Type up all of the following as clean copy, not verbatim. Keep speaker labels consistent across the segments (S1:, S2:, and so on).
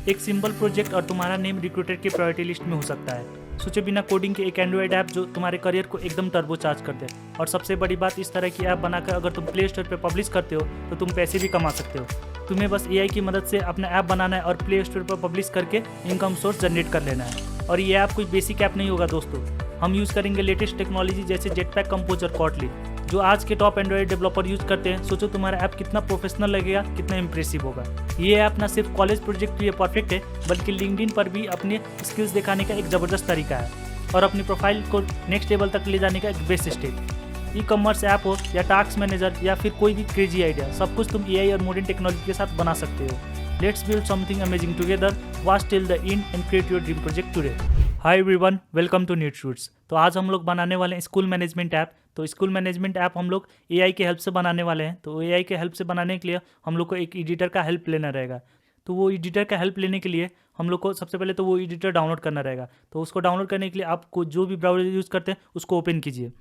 S1: एक simple project और तुम्हारा नेम रिक्रूटर की प्रायोरिटी लिस्ट में हो सकता है। सोचे बिना कोडिंग के एक एंड्रॉइड ऐप जो तुम्हारे करियर को एकदम टर्बो चार्ज कर दे। और सबसे बड़ी बात, इस तरह की ऐप बनाकर अगर तुम प्ले स्टोर पर पब्लिश करते हो तो तुम पैसे भी कमा सकते हो। तुम्हें बस एआई की मदद से अपना ऐप बनाना है और प्ले स्टोर पर पब्लिश करके इनकम सोर्स जनरेट कर लेना है। और ये ऐप कोई बेसिक ऐप नहीं होगा दोस्तों, हम यूज़ करेंगे लेटेस्ट टेक्नोलॉजी जैसे जेटपैक, कंपोजर, कॉटली जो आज के टॉप एंड्रॉइड डेवलपर यूज करते हैं। सोचो तुम्हारा ऐप कितना प्रोफेशनल लगेगा, कितना इंप्रेसिव होगा। ये ऐप ना सिर्फ कॉलेज प्रोजेक्ट के लिए परफेक्ट है, बल्कि लिंक्डइन पर भी अपने स्किल्स दिखाने का एक ज़बरदस्त तरीका है और अपनी प्रोफाइल को नेक्स्ट लेवल तक ले जाने का एक best step. E commerce app हो या टास्क मैनेजर या फिर कोई भी क्रेजी आइडिया, सब कुछ तुम एआई और मॉडर्न टेक्नोलॉजी के साथ बना सकते हो। Let's build something amazing together, watch till the end and create your dream project today. Hi everyone, welcome to NeatShoots. तो आज हम लोग बनाने वाले हैं स्कूल मैनेजमेंट ऐप। तो स्कूल मैनेजमेंट ऐप हम लोग एआई के हेल्प से बनाने वाले हैं। तो एआई के हेल्प से बनाने के लिए हम लोग को एक एडिटर का हेल्प लेना रहेगा। तो वो एडिटर का हेल्प लेने के लिए हम लोग को सबसे पहले तो वो एडिटर डाउनलोड करना रहेगा। तो उसको डाउनलोड करने के लिए आपको जो भी ब्राउज़र यूज़ करते हैं उसको ओपन कीजिए।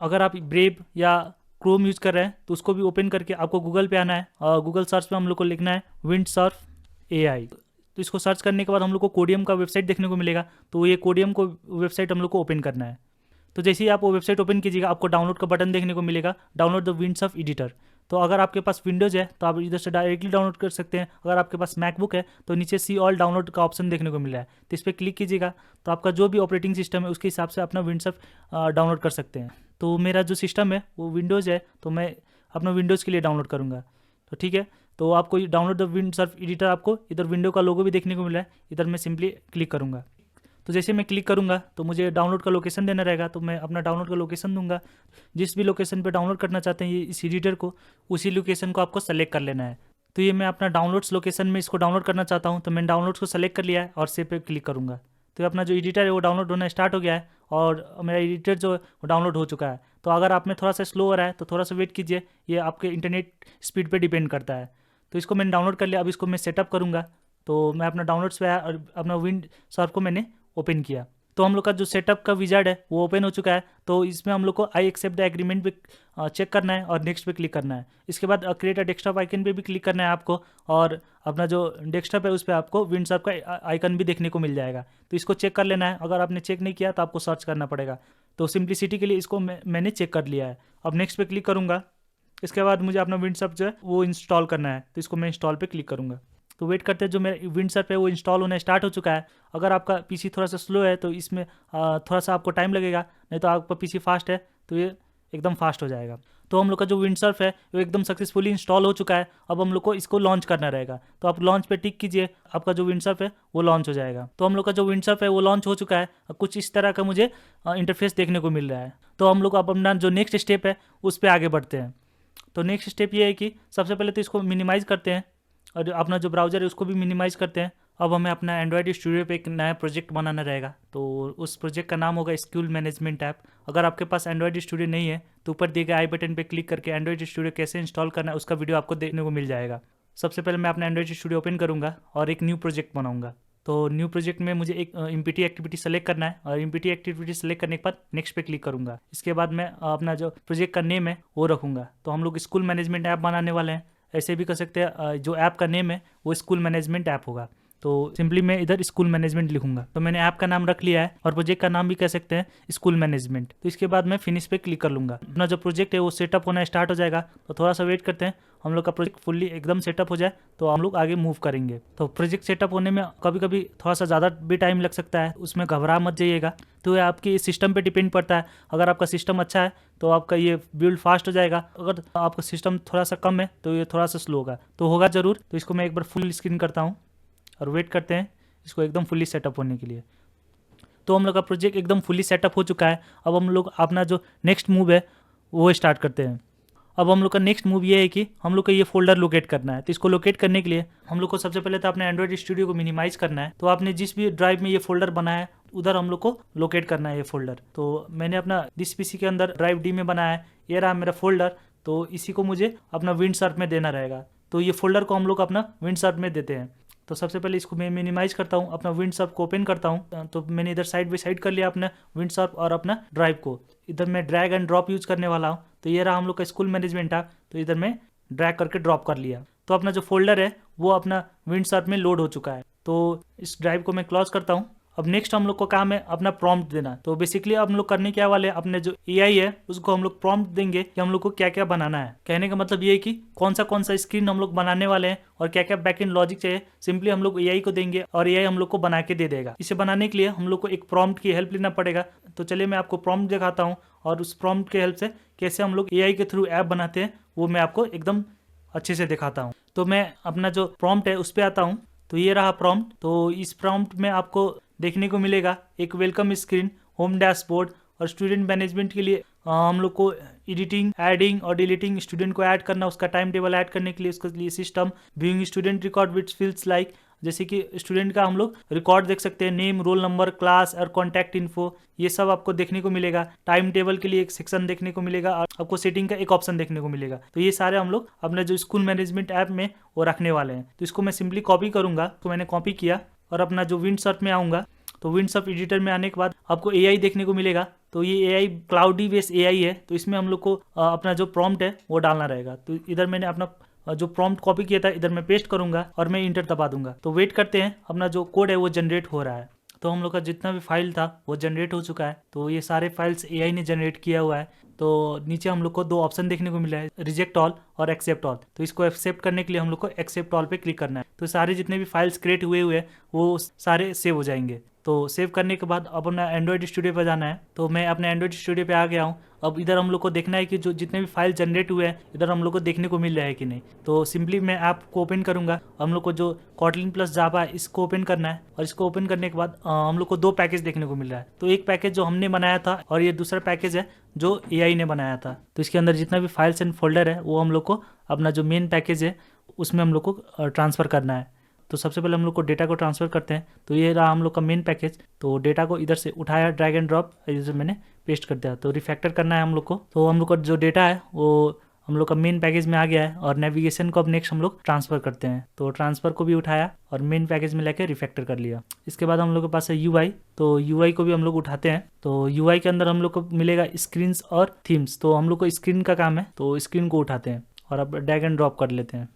S1: अगर आप ब्रेव या क्रोम यूज़ कर रहे हैं तो उसको भी ओपन करके आपको गूगल पे आना है और गूगल सर्च पे हम लोग को लिखना है विंडसर्फ एआई। तो इसको सर्च करने के बाद हम लोग को कोडियम का वेबसाइट देखने को मिलेगा। तो ये कोडियम को वेबसाइट हम लोग को ओपन करना है। तो जैसे ही आप वो वेबसाइट ओपन कीजिएगा आपको डाउनलोड का बटन देखने को मिलेगा, डाउनलोड द विंडसर्फ एडिटर। तो अगर आपके पास विंडोज़ है तो आप इधर से डायरेक्टली डाउनलोड कर सकते हैं। अगर आपके पास मैकबुक है तो नीचे सी ऑल डाउनलोड का ऑप्शन देखने को मिल रहा है, तो इस पर क्लिक कीजिएगा। तो आपका जो भी ऑपरेटिंग सिस्टम है उसके हिसाब से अपना विंडसर्फ डाउनलोड कर सकते हैं। तो मेरा जो सिस्टम है वो विंडोज़ है, तो मैं अपना विंडोज़ के लिए डाउनलोड करूँगा। तो ठीक है, तो आपको डाउनलोड द विंडसर्फ एडिटर, आपको इधर विंडो का लोगो भी देखने को मिल रहा है। इधर मैं सिंपली क्लिक करूँगा। तो जैसे मैं क्लिक करूँगा तो मुझे डाउनलोड का लोकेशन देना रहेगा। तो मैं अपना डाउनलोड का लोकेशन दूंगा। जिस भी लोकेशन पे डाउनलोड करना चाहते हैं ये इस एडिटर को, उसी लोकेशन को आपको सेलेक्ट कर लेना है। तो ये मैं अपना डाउनलोड्स लोकेशन में इसको डाउनलोड करना चाहता हूँ, तो मैंने डाउनलोड्स को सेलेक्ट कर लिया है और सेव पे क्लिक करूँगा। तो अपना जो एडिटर है वो डाउनलोड होना स्टार्ट हो गया है और मेरा एडिटर जो वो डाउनलोड हो चुका है। तो अगर आप में थोड़ा सा स्लो हो रहा है तो थोड़ा सा वेट कीजिए, ये आपके इंटरनेट स्पीड पर डिपेंड करता है। तो इसको मैंने डाउनलोड कर लिया, अब इसको मैं सेटअप करूँगा। तो मैं अपना डाउनलोड्स पे आया और अपना विंडसर्फ को मैंने ओपन किया। तो हम लोग का जो सेटअप का विजार्ड है वो ओपन हो चुका है। तो इसमें हम लोग को आई एक्सेप्ट द एग्रीमेंट पे चेक करना है और नेक्स्ट पे क्लिक करना है। इसके बाद क्रिएट अ डेस्कटॉप आइकन पे भी क्लिक करना है आपको, और अपना जो डेस्कटॉप है उस पर आपको विंडसर्फ का आइकन भी देखने को मिल जाएगा। तो इसको चेक कर लेना है। अगर आपने चेक नहीं किया तो आपको सर्च करना पड़ेगा। तो सिंप्लिसिटी के लिए इसको मैंने चेक कर लिया है। अब नेक्स्ट पे क्लिक करूँगा। इसके बाद मुझे अपना विंडसर्फ जो है वो इंस्टॉल करना है। तो इसको मैं इंस्टॉल पे क्लिक करूँगा। तो वेट करते हैं, जो मेरा विंडसर्फ है वो इंस्टॉल होना स्टार्ट हो चुका है। अगर आपका पीसी थोड़ा सा स्लो है तो इसमें थोड़ा सा आपको टाइम लगेगा, नहीं तो आपका पीसी फास्ट है तो ये एकदम फास्ट हो जाएगा। तो हम लोग का जो विंडसर्फ है वो एकदम सक्सेसफुली इंस्टॉल हो चुका है। अब हम लोग को इसको लॉन्च करना रहेगा। तो आप लॉन्च पे टिक कीजिए, आपका जो विंडसर्फ है वो लॉन्च हो जाएगा। तो हम लोग का जो विंडसर्फ है वो लॉन्च हो चुका है। कुछ इस तरह का मुझे इंटरफेस देखने को मिल रहा है। तो हम लोग अब अपना जो नेक्स्ट स्टेप है उस पर आगे बढ़ते हैं। तो नेक्स्ट स्टेप ये है कि सबसे पहले तो इसको मिनिमाइज़ करते हैं और अपना जो ब्राउज़र है उसको भी मिनिमाइज़ करते हैं। अब हमें अपना एंड्रॉयड स्टूडियो पे एक नया प्रोजेक्ट बनाना रहेगा। तो उस प्रोजेक्ट का नाम होगा स्कूल मैनेजमेंट ऐप। अगर आपके पास एंड्रॉयड स्टूडियो नहीं है तो ऊपर दिए गए आई बटन पे क्लिक करके एंड्रॉयड स्टूडियो कैसे इंस्टॉल करना है उसका वीडियो आपको देखने को मिल जाएगा। सबसे पहले मैं अपना एंड्रॉयड स्टूडियो ओपन करूँगा और एक न्यू प्रोजेक्ट बनाऊँगा। तो न्यू प्रोजेक्ट में मुझे एक इम्पीटी एक्टिविटी सेलेक्ट करना है और इम्पीटी एक्टिविटी सेलेक्ट करने के बाद नेक्स्ट पे क्लिक करूँगा। इसके बाद मैं अपना जो प्रोजेक्ट का नेम है वो रखूँगा। तो हम लोग स्कूल मैनेजमेंट ऐप बनाने वाले हैं, ऐसे भी कर सकते हैं। जो ऐप का नेम है वो स्कूल मैनेजमेंट ऐप होगा। तो सिंपली मैं इधर स्कूल मैनेजमेंट लिखूंगा। तो मैंने ऐप का नाम रख लिया है और प्रोजेक्ट का नाम भी कह सकते हैं स्कूल मैनेजमेंट। तो इसके बाद मैं फिनिश पे क्लिक कर लूँगा। अपना जो प्रोजेक्ट है वो सेटअप होना स्टार्ट हो जाएगा। तो थोड़ा सा वेट करते हैं, हम लोग का प्रोजेक्ट फुल्ली एकदम सेटअप हो जाए तो हम लोग आगे मूव करेंगे। तो प्रोजेक्ट सेटअप होने में कभी कभी थोड़ा सा ज़्यादा भी टाइम लग सकता है, उसमें घबरा मत जाइएगा। तो ये आपके सिस्टम पे डिपेंड पड़ता है। अगर आपका सिस्टम अच्छा है तो आपका ये बिल्ड फास्ट हो जाएगा। अगर आपका सिस्टम थोड़ा सा कम है तो ये थोड़ा सा स्लो होगा, तो होगा ज़रूर। तो इसको मैं एक बार फुल स्क्रीन करता हूँ और वेट करते हैं इसको एकदम फुल्ली सेटअप होने के लिए। तो हम लोग का प्रोजेक्ट एकदम फुल्ली सेटअप हो चुका है। अब हम लोग अपना जो नेक्स्ट मूव है वो स्टार्ट करते हैं। अब हम लोग का नेक्स्ट मूव ये है कि हम लोग को ये फोल्डर लोकेट करना है। तो इसको लोकेट करने के लिए हम लोग को सबसे पहले तो अपने एंड्रॉयड स्टूडियो को मिनिमाइज़ करना है। तो आपने जिस भी ड्राइव में ये फोल्डर बनाया है उधर हम लोग को लोकेट करना है ये फोल्डर। तो मैंने अपना दिस पीसी के अंदर ड्राइव डी में बनाया है, ये रहा मेरा फोल्डर। तो इसी को मुझे अपना विंडसर्फ में देना रहेगा। तो ये फोल्डर को हम लोग अपना विंडसर्फ में देते हैं। तो सबसे पहले इसको मैं मिनिमाइज़ करता हूँ, अपना विंडसर्फ को ओपन करता हूँ। तो मैंने इधर साइड बाई साइड कर लिया अपना विंडसर्फ और अपना ड्राइव को। इधर मैं ड्रैग एंड ड्रॉप यूज़ करने वाला हूँ। तो ये रहा हम लोग का स्कूल मैनेजमेंट ऐप। तो इधर मैं ड्रैग करके ड्रॉप कर लिया। तो अपना जो फोल्डर है वो अपना विंडसर्फ में लोड हो चुका है। तो इस ड्राइव को मैं क्लोज करता हूँ। अब नेक्स्ट हम लोग को काम है अपना प्रॉम्प्ट देना। तो बेसिकली हम लोग करने क्या वाले हैं, अपने जो एआई है उसको हम लोग प्रॉम्प्ट देंगे कि हम लोग को क्या क्या बनाना है। कहने का मतलब ये है कि कौन सा स्क्रीन हम लोग बनाने वाले हैं और क्या क्या बैकएंड लॉजिक चाहिए, सिंपली हम लोग एआई को देंगे और एआई हम लोग को बना के दे देगा। इसे बनाने के लिए हम लोग को एक प्रॉम्प्ट की हेल्प लेना पड़ेगा। तो चलिए मैं आपको प्रॉम्प्ट दिखाता हूँ और उस प्रॉम्प्ट की हेल्प से कैसे हम लोग एआई के थ्रू ऐप बनाते हैं वो मैं आपको एकदम अच्छे से दिखाता हूँ। तो मैं अपना जो प्रॉम्प्ट है उस पर आता हूँ। तो ये रहा प्रॉम्प्ट। तो इस प्रॉम्प्ट में आपको देखने को मिलेगा एक वेलकम स्क्रीन, होम डैशबोर्ड और स्टूडेंट मैनेजमेंट के लिए हम लोग को एडिटिंग, एडिंग और डिलीटिंग, स्टूडेंट को ऐड करना, उसका टाइम टेबल ऐड करने के लिए उसके लिए सिस्टम, व्यूइंग स्टूडेंट रिकॉर्ड विच फील्स लाइक, जैसे कि स्टूडेंट का हम लोग रिकॉर्ड देख सकते हैं, नेम, रोल नंबर, क्लास और कॉन्टैक्ट इन्फो, ये सब आपको देखने को मिलेगा। टाइम टेबल के लिए एक सेक्शन देखने को मिलेगा और आपको सेटिंग का एक ऑप्शन देखने को मिलेगा। तो ये सारे हम लोग अपने जो स्कूल मैनेजमेंट ऐप में वो रखने वाले हैं। तो इसको मैं सिंपली कॉपी करूंगा। तो मैंने कॉपी किया और अपना जो विंडसर्फ में आऊँगा। तो विंडसर्फ एडिटर में आने के बाद आपको एआई देखने को मिलेगा। तो ये एआई क्लाउडी बेस्ड एआई है। तो इसमें हम लोग को अपना जो प्रॉम्प्ट है वो डालना रहेगा। तो इधर मैंने अपना जो प्रॉम्प्ट कॉपी किया था इधर मैं पेस्ट करूंगा और मैं इंटर दबा दूंगा। तो वेट करते हैं, अपना जो कोड है वो जनरेट हो रहा है। तो हम लोग का जितना भी फाइल था वो जनरेट हो चुका है। तो ये सारे फाइल्स एआई ने जनरेट किया हुआ है। तो नीचे हम लोग को दो ऑप्शन देखने को मिला है, रिजेक्ट ऑल और एक्सेप्ट ऑल। तो इसको एक्सेप्ट करने के लिए हम लोग को एक्सेप्ट ऑल पे क्लिक करना है। तो सारे जितने भी फाइल्स क्रिएट हुए हैं वो सारे सेव हो जाएंगे। तो सेव करने के बाद अब अपना एंड्रॉइड स्टूडियो पर जाना है। तो मैं अपने एंड्रॉइड स्टूडियो पे आ गया हूँ। अब इधर हम लोग को देखना है कि जो जितने भी फाइल जनरेट हुए हैं इधर हम लोग को देखने को मिल रहा है कि नहीं। तो सिंपली मैं ऐप को ओपन करूंगा। हम लोग को जो Kotlin प्लस जावा है इसको ओपन करना है और इसको ओपन करने के बाद हम लोग को दो पैकेज देखने को मिल रहा है। तो एक पैकेज जो हमने बनाया था और ये दूसरा पैकेज है जो एआई ने बनाया था। तो इसके अंदर जितना भी फाइल्स एंड फोल्डर है वो हम लोग को अपना जो मेन पैकेज है उसमें हम लोग को ट्रांसफ़र करना है। तो सबसे पहले हम लोग को डेटा को ट्रांसफ़र करते हैं। तो ये रहा हम लोग का मेन पैकेज। तो डेटा को इधर से उठाया, ड्रैग एंड ड्रॉप, इधर मैंने पेस्ट कर दिया। तो रिफैक्टर करना है हम लोग को। तो हम लोग का जो डेटा है वो हम लोग का मेन पैकेज में आ गया है और नेविगेशन को अब नेक्स्ट हम लोग ट्रांसफ़र करते हैं। तो ट्रांसफ़र को भी उठाया और मेन पैकेज में लेके रिफैक्टर कर लिया। इसके बाद हम लोग के पास है यूआई। तो यूआई को भी हम लोग उठाते हैं। तो यूआई के अंदर हम लोग को मिलेगा स्क्रीन्स और थीम्स। तो हम लोग को स्क्रीन का काम है तो स्क्रीन को उठाते हैं और अब ड्रैग एंड ड्रॉप कर लेते हैं।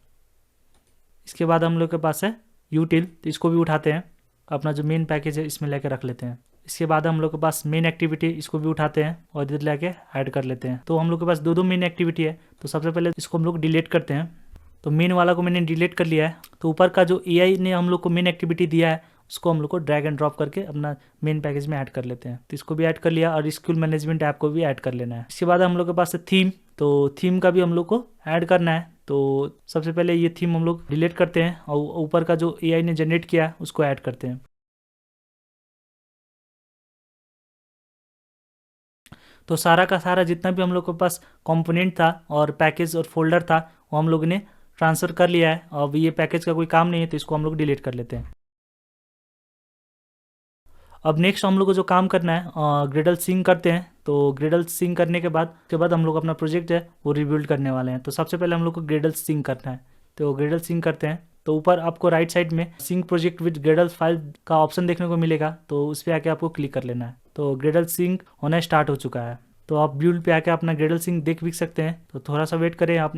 S1: इसके बाद हम लोग के पास है यूटिल। तो इसको भी उठाते हैं, अपना जो मेन पैकेज है इसमें लेके रख लेते हैं। इसके बाद हम लोग के पास मेन एक्टिविटी, इसको भी उठाते हैं और इधर लेके ऐड कर लेते हैं। तो हम लोग के पास दो मेन एक्टिविटी है। तो सबसे पहले इसको हम लोग डिलीट करते हैं। तो मेन वाला को मैंने डिलीट कर लिया है। तो ऊपर का जो एआई ने हम लोग को मेन एक्टिविटी दिया है उसको हम लोग को ड्रैग एंड ड्रॉप करके अपना मेन पैकेज में ऐड कर लेते हैं। तो इसको भी ऐड कर लिया और स्कूल मैनेजमेंट ऐप को भी ऐड कर लेना है। इसके बाद हम लोग के पास है थीम। तो थीम का भी हम लोग को ऐड करना है। तो सबसे पहले ये थीम हम लोग डिलीट करते हैं और ऊपर का जो एआई ने जनरेट किया उसको ऐड करते हैं। तो सारा का सारा जितना भी हम लोग के पास कंपोनेंट था और पैकेज और फोल्डर था वो हम लोग ने ट्रांसफ़र कर लिया है। अब ये पैकेज का कोई काम नहीं है तो इसको हम लोग डिलीट कर लेते हैं। अब नेक्स्ट हम लोग को जो काम करना है ग्रेडल सिंक करते हैं। तो ग्रेडल सिंक करने के बाद हम लोग अपना प्रोजेक्ट है वो रिबिल्ड करने वाले हैं। तो सबसे पहले हम लोग को ग्रेडल सिंक करना है। तो ग्रेडल सिंक करते हैं। तो ऊपर आपको राइट साइड में sync project with Gradle file का ऑप्शन देखने को मिलेगा। तो उस पर आके आपको क्लिक कर लेना है। तो ग्रेडल सिंक होना स्टार्ट हो चुका है। तो आप बिल्ड पे आके अपना ग्रेडल सिंक देख भी सकते हैं। तो थोड़ा सा वेट करें, आप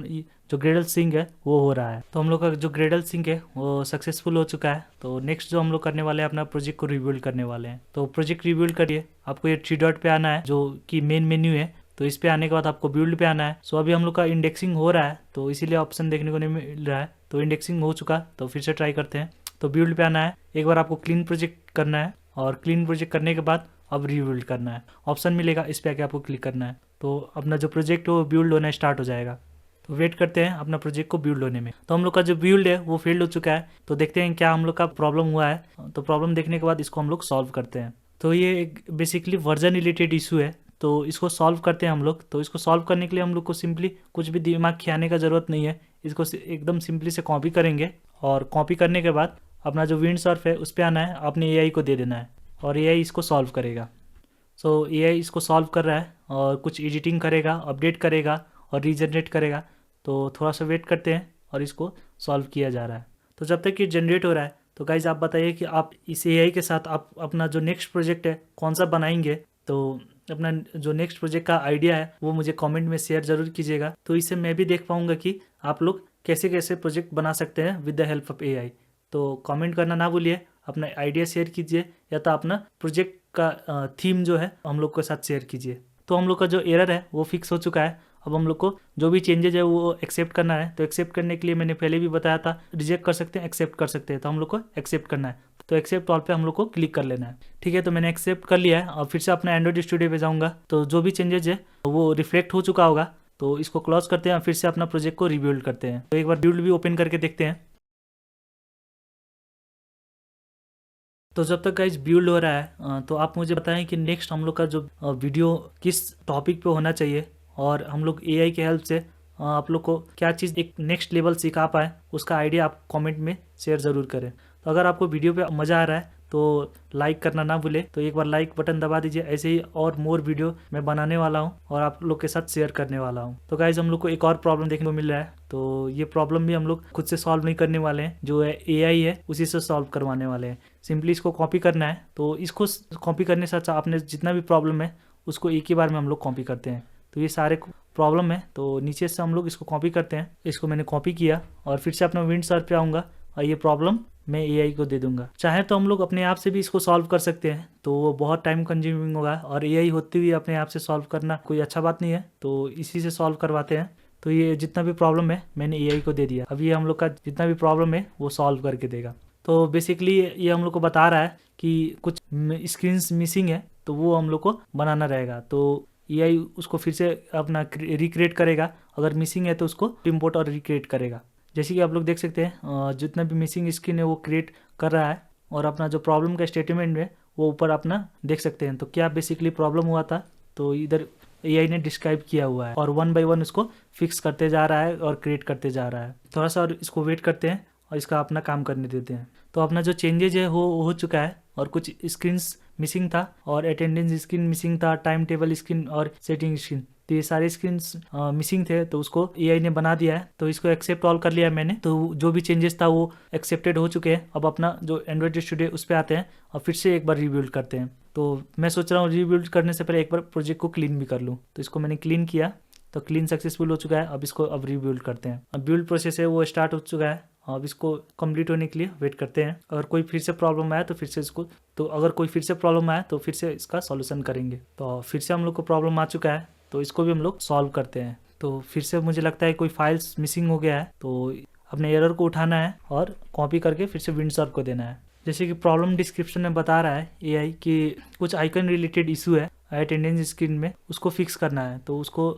S1: जो ग्रेडल सिंक है वो हो रहा है। तो हम लोग का जो ग्रेडल सिंक है वो सक्सेसफुल हो चुका है। तो नेक्स्ट जो हम लोग करने वाले हैं अपना प्रोजेक्ट को रिबिल्ड करने वाले हैं। तो प्रोजेक्ट रिबिल्ड करिए, आपको ये 3 डॉट पे आना है जो कि मेन मेन्यू है। तो इस पे आने के बाद आपको बिल्ड पे आना है। सो अभी हम लोग का इंडेक्सिंग हो रहा है तो इसीलिए ऑप्शन देखने को नहीं मिल रहा है। तो इंडेक्सिंग हो चुका, तो फिर से ट्राई करते हैं। तो बिल्ड पे आना है, एक बार आपको क्लीन प्रोजेक्ट करना है और क्लीन प्रोजेक्ट करने के बाद अब रिबिल्ड करना है। ऑप्शन मिलेगा, इस पे आके आपको क्लिक करना है। तो अपना जो प्रोजेक्ट है वो बिल्ड होना स्टार्ट हो जाएगा। तो वेट करते हैं अपना प्रोजेक्ट को बिल्ड होने में। तो हम लोग का जो बिल्ड है वो फेल्ड हो चुका है। तो देखते हैं क्या हम लोग का प्रॉब्लम हुआ है। तो प्रॉब्लम देखने के बाद इसको हम लोग सॉल्व करते हैं। तो ये एक बेसिकली वर्जन रिलेटेड इशू है। तो इसको सॉल्व करते हैं हम लोग। तो इसको सॉल्व करने के लिए हम लोग को सिंपली कुछ भी दिमाग खियाने का ज़रूरत नहीं है। इसको एकदम सिंपली से कॉपी करेंगे और कॉपी करने के बाद अपना जो विंडसर्फ है उस पर आना है, अपने एआई को दे देना है और एआई इसको सॉल्व करेगा। सो एआई इसको सॉल्व कर रहा है और कुछ एडिटिंग करेगा, अपडेट करेगा और रीजनरेट करेगा। तो थोड़ा सा वेट करते हैं और इसको सॉल्व किया जा रहा है। तो जब तक ये जनरेट हो रहा है तो गाइज आप बताइए कि आप इस एआई के साथ आप अपना जो नेक्स्ट प्रोजेक्ट है कौन सा बनाएंगे। तो अपना जो नेक्स्ट प्रोजेक्ट का आइडिया है वो मुझे कमेंट में शेयर जरूर कीजिएगा। तो इससे मैं भी देख पाऊंगा कि आप लोग कैसे कैसे प्रोजेक्ट बना सकते हैं with the help of AI. तो कमेंट करना ना भूलिए, अपना आइडिया शेयर कीजिए या तो अपना प्रोजेक्ट का थीम जो है हम लोग के साथ शेयर कीजिए। तो हम लोग का जो एरर है वो फिक्स हो चुका है। अब हम लोग को जो भी चेंजेज है वो एक्सेप्ट करना है। तो एक्सेप्ट करने के लिए मैंने पहले भी बताया था, रिजेक्ट कर सकते हैं, एक्सेप्ट कर सकते हैं। तो हम लोग को एक्सेप्ट करना है, तो एक्सेप्ट ऑल पे हम लोग को क्लिक कर लेना है। ठीक है, तो मैंने एक्सेप्ट कर लिया है और फिर से अपना एंड्रॉइड स्टूडियो पे जाऊँगा। तो जो भी चेंजेज है वो रिफ्लेक्ट हो चुका होगा। तो इसको क्लोज करते हैं और फिर से अपना प्रोजेक्ट को रिबिल्ड करते हैं। तो एक बार बिल्ड भी ओपन करके देखते हैं। तो जब तक गाइज बिल्ड हो रहा है तो आप मुझे बताएं कि नेक्स्ट हम लोग का जो वीडियो किस टॉपिक पे होना चाहिए, और हम लोग एआई के हेल्प से आप लोग को क्या चीज़ एक नेक्स्ट लेवल सिखा पाए, उसका आइडिया आप कमेंट में शेयर ज़रूर करें। तो अगर आपको वीडियो पे मज़ा आ रहा है तो लाइक करना ना भूले, तो एक बार लाइक बटन दबा दीजिए। ऐसे ही और मोर वीडियो मैं बनाने वाला हूँ और आप लोग के साथ शेयर करने वाला हूँ। तो गाइज हम लोग को एक और प्रॉब्लम देखने को मिल रहा है। तो ये प्रॉब्लम भी हम लोग खुद से सॉल्व नहीं करने वाले हैं, जो है एआई है उसी से सॉल्व करवाने वाले हैं। सिंपली इसको कॉपी करना है। तो इसको कॉपी करने से अच्छा आपने जितना भी प्रॉब्लम है उसको एक ही बार में हम लोग कॉपी करते हैं। तो ये सारे प्रॉब्लम है, तो नीचे से हम लोग इसको कॉपी करते हैं। इसको मैंने कॉपी किया और फिर से अपना विंड सर्च पे आऊँगा और ये प्रॉब्लम मैं एआई को दे दूंगा। चाहे तो हम लोग अपने आप से भी इसको सॉल्व कर सकते हैं, तो वो बहुत टाइम कंज्यूमिंग होगा, और एआई होते हुए अपने आप से सॉल्व करना कोई अच्छा बात नहीं है। तो इसी से सॉल्व करवाते हैं। तो ये जितना भी प्रॉब्लम है मैंने एआई को दे दिया। अब ये हम लोग का जितना भी प्रॉब्लम है वो सॉल्व करके देगा। तो बेसिकली ये हम लोग को बता रहा है कि कुछ स्क्रीन्स मिसिंग है, तो वो हम लोग को बनाना रहेगा। तो एआई उसको फिर से अपना रिक्रिएट करेगा। अगर मिसिंग है तो उसको इम्पोर्ट और रिक्रिएट करेगा। जैसे कि आप लोग देख सकते हैं जितना भी मिसिंग स्क्रीन है वो क्रिएट कर रहा है, और अपना जो प्रॉब्लम का स्टेटमेंट है वो ऊपर अपना देख सकते हैं। तो क्या बेसिकली प्रॉब्लम हुआ था, तो इधर एआई ने डिस्क्राइब किया हुआ है, और 1 बाय 1 उसको फिक्स करते जा रहा है और क्रिएट करते जा रहा है। थोड़ा सा और इसको वेट करते हैं और इसका अपना काम करने देते हैं। तो अपना जो चेंजेज है वो हो चुका है, और कुछ स्क्रीन्स मिसिंग था, और अटेंडेंस स्क्रीन मिसिंग था, टाइम टेबल स्क्रीन और सेटिंग स्क्रीन, तो ये सारे स्क्रीन्स मिसिंग थे। तो उसको एआई ने बना दिया है। तो इसको एक्सेप्ट ऑल कर लिया मैंने। तो जो भी चेंजेस था वो एक्सेप्टेड हो चुके हैं। अब अपना जो एंड्रॉइड स्टूडियो उस पर आते हैं और फिर से एक बार रिबिल्ड करते हैं। तो मैं सोच रहा हूँ रिबिल्ड करने से पहले एक बार प्रोजेक्ट को क्लीन भी कर लूँ। तो इसको मैंने क्लीन किया, तो क्लीन सक्सेसफुल हो चुका है। अब इसको अब रिबिल्ड करते हैं। अब बिल्ड प्रोसेस है वो स्टार्ट हो चुका है। अब इसको कंप्लीट होने के लिए वेट करते हैं। अगर कोई फिर से प्रॉब्लम आया तो फिर से इसको अगर कोई फिर से प्रॉब्लम आया तो फिर से इसका सॉल्यूशन करेंगे। तो फिर से हम लोग को प्रॉब्लम आ चुका है, तो इसको भी हम लोग सॉल्व करते हैं। तो फिर से मुझे लगता है कोई फाइल्स मिसिंग हो गया है, तो अपने एरर को उठाना है और कॉपी करके फिर से विंडसर्फ को देना है। जैसे कि प्रॉब्लम डिस्क्रिप्शन में बता रहा है एआई कि कुछ आइकन रिलेटेड इशू है अटेंडेंस स्क्रीन में, उसको फिक्स करना है। तो उसको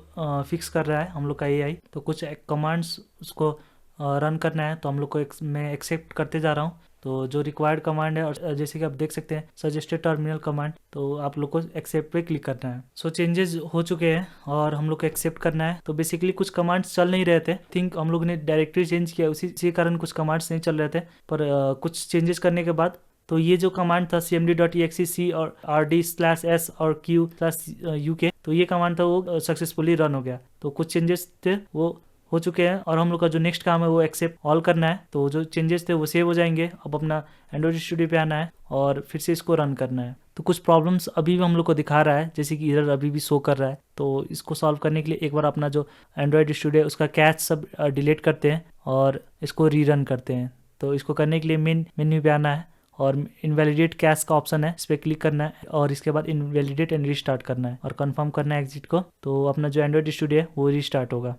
S1: फिक्स कर रहा है हम लोग का एआई। तो कुछ कमांड्स उसको रन करना है। तो हम लोग को मैं एक्सेप्ट करते जा रहा हूँ। तो जो रिक्वायर्ड कमांड है, और जैसे कि आप देख सकते हैं सजेस्टेड टर्मिनल कमांड, तो आप लोग को एक्सेप्ट पे क्लिक करना है। सो चेंजेस हो चुके हैं और हम लोग को एक्सेप्ट करना है। तो बेसिकली कुछ कमांड्स चल नहीं रहे थे, थिंक हम लोग ने डायरेक्टरी चेंज किया, उसी कारण कुछ कमांड्स नहीं चल रहे थे। पर कुछ चेंजेस करने के बाद तो ये जो कमांड था cmd.exe c और rd/s और q/uk, तो ये कमांड था वो सक्सेसफुली रन हो गया। तो कुछ चेंजेस थे वो हो चुके हैं, और हम लोग का जो नेक्स्ट काम है वो एक्सेप्ट ऑल करना है। तो जो चेंजेस थे वो सेव हो जाएंगे। अब अपना एंड्रॉइड स्टूडियो पे आना है और फिर से इसको रन करना है। तो कुछ प्रॉब्लम्स अभी भी हम लोग को दिखा रहा है, जैसे कि एरर अभी भी शो कर रहा है। तो इसको सॉल्व करने के लिए एक बार अपना जो एंड्रॉइड स्टूडियो उसका कैच सब डिलीट करते हैं और इसको रीरन करते हैं। तो इसको करने के लिए मेन मेन्यू पे आना है और इनवैलिडेट कैश का ऑप्शन है, इस पर क्लिक करना है, और इसके बाद इनवैलिडेट एंड रीस्टार्ट करना है और कंफर्म करना है एग्जिट को। तो अपना जो एंड्रॉइड स्टूडियो है वो रीस्टार्ट होगा।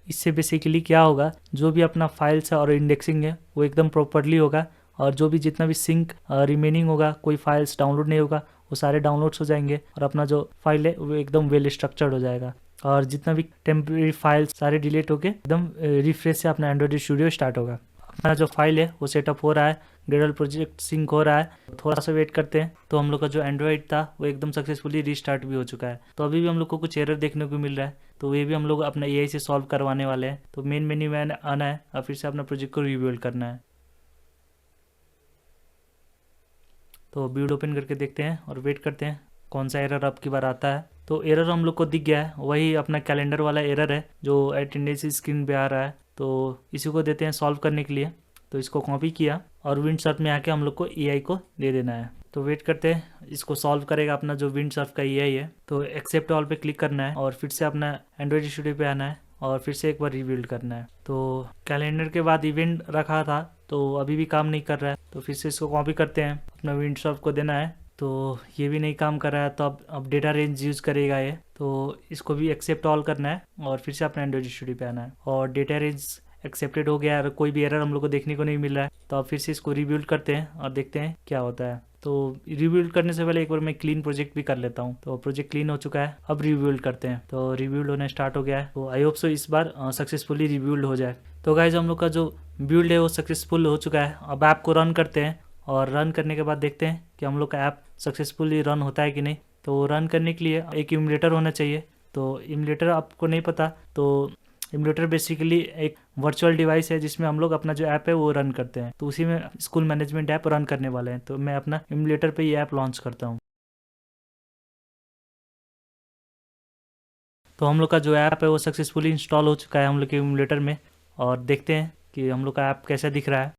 S1: इससे बेसिकली क्या होगा, जो भी अपना फाइल्स है और इंडेक्सिंग है वो एकदम प्रॉपरली होगा, और जो भी जितना भी सिंक रिमेनिंग होगा, कोई फाइल्स डाउनलोड नहीं होगा, वो सारे डाउनलोड्स हो जाएंगे, और अपना जो फाइल है वो एकदम वेल स्ट्रक्चर्ड हो जाएगा, और जितना भी टेम्परेरी फाइल्स सारे डिलीट होके एकदम रिफ्रेश से अपना एंड्रॉइड स्टूडियो स्टार्ट होगा। अपना जो फाइल है वो सेटअप हो रहा है, ग्रेडल प्रोजेक्ट सिंक हो रहा है। थोड़ा सा वेट करते हैं। तो हम लोग का जो एंड्रॉइड था वो एकदम सक्सेसफुली रीस्टार्ट भी हो चुका है। तो अभी भी हम लोग को कुछ एरर देखने को मिल रहा है, तो ये भी हम लोग अपना एआई से सॉल्व करवाने वाले हैं। तो मेन मेन्यू में आना है और फिर से अपना प्रोजेक्ट को रिबिल्ड करना है। तो बिल्ड ओपन करके देखते हैं और वेट करते हैं कौन सा एरर अब की बार आता है। तो एरर हम लोग को दिख गया है, वही अपना कैलेंडर वाला एरर है जो अटेंडेंस स्क्रीन पे आ रहा है। तो इसी को देते हैं सॉल्व करने के लिए। तो इसको कॉपी किया और विंडसर्फ में आके हम लोग को एआई को दे देना है। तो वेट करते हैं, इसको सॉल्व करेगा अपना जो विंडसर्फ का एआई है। तो एक्सेप्ट ऑल पे क्लिक करना है और फिर से अपना एंड्रॉइड स्टूडियो पे आना है और फिर से एक बार रिबिल्ड करना है। तो कैलेंडर के बाद इवेंट रखा था, तो अभी भी काम नहीं कर रहा है। तो फिर से इसको कॉपी करते हैं, अपना विंडसॉफ्ट को देना है। तो ये भी नहीं काम कर रहा है, तो अब डेटा रेंज यूज़ करेगा ये। तो इसको भी एक्सेप्ट ऑल करना है और फिर से अपना एंड्रॉइड स्टूडियो पे आना है। और डेटा रेंज एक्सेप्टेड हो गया है और कोई भी एरर हम लोग को देखने को नहीं मिल रहा है। तो अब फिर से इसको रिबिल्ड करते हैं और देखते हैं क्या होता है। तो रिबिल्ड करने से पहले एक बार मैं क्लीन प्रोजेक्ट भी कर लेता हूँ। तो प्रोजेक्ट क्लीन हो चुका है, अब रिबिल्ड करते हैं। तो रिबिल्ड होने स्टार्ट हो गया है। तो आई होप सो इस बार सक्सेसफुली रिबिल्ड हो जाए। तो गाइज हम लोग का जो बिल्ड है वो सक्सेसफुल हो चुका है। अब ऐप को रन करते हैं और रन करने के बाद देखते हैं कि हम लोग का ऐप सक्सेसफुली रन होता है कि नहीं। तो रन करने के लिए एक इमुलेटर होना चाहिए। तो इमुलेटर आपको नहीं पता, तो इमुलेटर बेसिकली एक वर्चुअल डिवाइस है जिसमें हम लोग अपना जो ऐप है वो रन करते हैं। तो उसी में स्कूल मैनेजमेंट ऐप रन करने वाले हैं। तो मैं अपना इमुलेटर पे ये ऐप लॉन्च करता हूँ। तो हम लोग का जो ऐप है वो सक्सेसफुली इंस्टॉल हो चुका है हम लोग के इमुलेटर में। और देखते हैं कि हम लोग का ऐप कैसा दिख रहा है।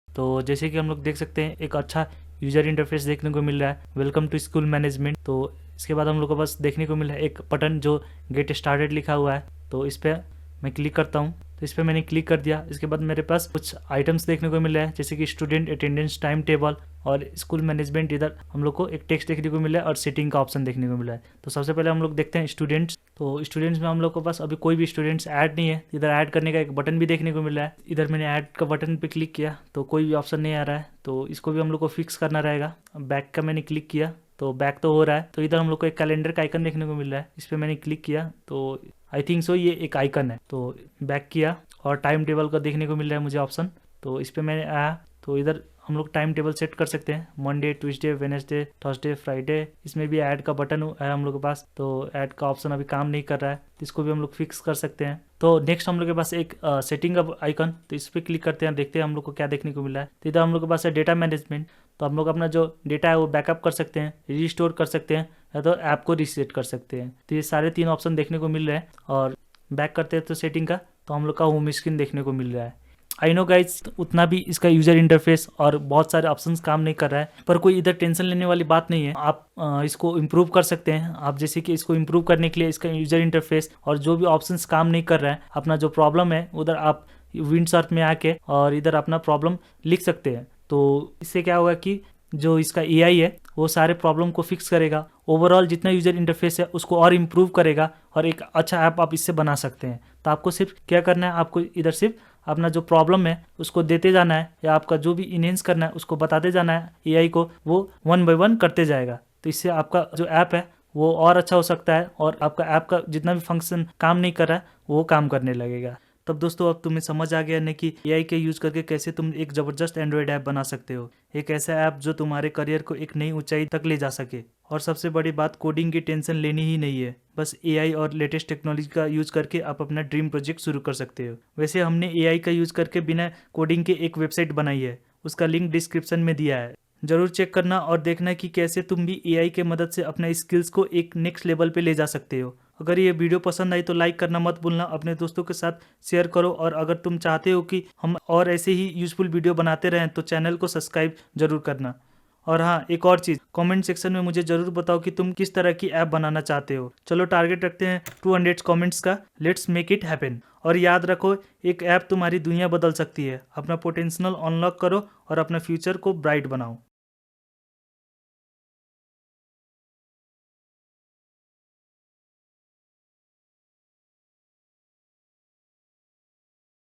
S1: तो जैसे कि हम लोग देख सकते हैं एक अच्छा यूजर इंटरफेस देखने को मिल रहा है, वेलकम टू स्कूल मैनेजमेंट। तो इसके बाद हम लोग को बस देखने को मिल रहा है एक बटन जो गेट स्टार्टेड लिखा हुआ है। तो इस पर मैं क्लिक करता हूँ। तो इस पर मैंने क्लिक कर दिया। इसके बाद मेरे पास कुछ आइटम्स देखने को मिल रहा है, जैसे कि स्टूडेंट अटेंडेंस टाइम टेबल और स्कूल मैनेजमेंट। इधर हम लोग को एक टेक्स्ट देखने को मिला है और सेटिंग का ऑप्शन देखने को मिला है। तो सबसे पहले हम लोग देखते हैं स्टूडेंट्स। तो स्टूडेंट्स में हम लोग को पास अभी कोई भी स्टूडेंट्स ऐड नहीं है। इधर ऐड करने का एक बटन भी देखने को मिल रहा है। इधर मैंने ऐड का बटन पे क्लिक किया तो कोई भी ऑप्शन नहीं आ रहा है। तो इसको भी हम लोग को फिक्स करना रहेगा। बैक का मैंने क्लिक किया तो बैक तो हो रहा है। तो इधर हम लोग को एक कैलेंडर का आइकन देखने को मिल रहा है, इस पर मैंने क्लिक किया तो आई थिंक सो ये एक आइकन है। तो बैक किया और टाइम टेबल का देखने को मिल रहा है मुझे ऑप्शन। तो इस पर मैंने आया तो इधर हम लोग टाइम टेबल सेट कर सकते हैं, Monday, Tuesday, Wednesday, Thursday, Friday. इसमें भी ऐड का बटन है हम लोग के पास। तो ऐड का ऑप्शन अभी काम नहीं कर रहा है, तो इसको भी हम लोग फिक्स कर सकते हैं। तो नेक्स्ट हम लोग के पास एक सेटिंग का आइकन, तो इस पर क्लिक करते हैं, देखते हैं हम लोग को क्या देखने को मिला है। तो इधर हम लोग के पास है डेटा मैनेजमेंट। तो हम लोग अपना जो डेटा है वो बैकअप कर सकते हैं, रिस्टोर कर सकते हैं या तो ऐप को रीसेट कर सकते हैं। तो ये सारे 3 ऑप्शन देखने को मिल रहे हैं। और बैक करते हैं तो सेटिंग का, तो हम लोग का होम स्क्रीन देखने को मिल रहा है। आई नो गाइज उतना भी इसका यूजर इंटरफेस और बहुत सारे ऑप्शंस काम नहीं कर रहा है, पर कोई इधर टेंशन लेने वाली बात नहीं है। आप इसको इम्प्रूव कर सकते हैं। आप जैसे कि इसको इम्प्रूव करने के लिए इसका यूजर इंटरफेस और जो भी ऑप्शंस काम नहीं कर रहा है, अपना जो प्रॉब्लम है उधर आप विंडसर्फ में आके और इधर अपना प्रॉब्लम लिख सकते हैं। तो इससे क्या होगा कि जो इसका एआई है वो सारे प्रॉब्लम को फिक्स करेगा। ओवरऑल जितना यूजर इंटरफेस है उसको और इम्प्रूव करेगा और एक अच्छा ऐप आप इससे बना सकते हैं। तो आपको सिर्फ क्या करना है, आपको इधर सिर्फ अपना जो प्रॉब्लम है उसको देते जाना है या आपका जो भी इनहेंस करना है उसको बताते जाना है एआई को, वो 1 बाय 1 करते जाएगा। तो इससे आपका जो ऐप है वो और अच्छा हो सकता है और आपका ऐप का जितना भी फंक्शन काम नहीं कर रहा है वो काम करने लगेगा। तब दोस्तों अब तुम्हें समझ आ गया ना कि एआई के यूज़ करके कैसे तुम एक ज़बरदस्त एंड्रॉयड ऐप बना सकते हो, एक ऐसा ऐप जो तुम्हारे करियर को एक नई ऊंचाई तक ले जा सके। और सबसे बड़ी बात, कोडिंग की टेंशन लेनी ही नहीं है, बस एआई और लेटेस्ट टेक्नोलॉजी का यूज़ करके आप अपना ड्रीम प्रोजेक्ट शुरू कर सकते हो। वैसे हमने एआई का यूज़ करके बिना कोडिंग के एक वेबसाइट बनाई है, उसका लिंक डिस्क्रिप्शन में दिया है, जरूर चेक करना और देखना कि कैसे तुम भी एआई के मदद से अपना स्किल्स को एक नेक्स्ट लेवल पे ले जा सकते हो। अगर ये वीडियो पसंद आई तो लाइक करना मत भूलना, अपने दोस्तों के साथ शेयर करो और अगर तुम चाहते हो कि हम और ऐसे ही यूजफुल वीडियो बनाते रहें तो चैनल को सब्सक्राइब जरूर करना। और हाँ, एक और चीज़, कमेंट सेक्शन में मुझे जरूर बताओ कि तुम किस तरह की ऐप बनाना चाहते हो। चलो टारगेट रखते हैं 200 कमेंट्स का, लेट्स मेक इट हैपन। और याद रखो, एक ऐप तुम्हारी दुनिया बदल सकती है। अपना पोटेंशियल अनलॉक करो और अपना फ्यूचर को ब्राइट बनाओ।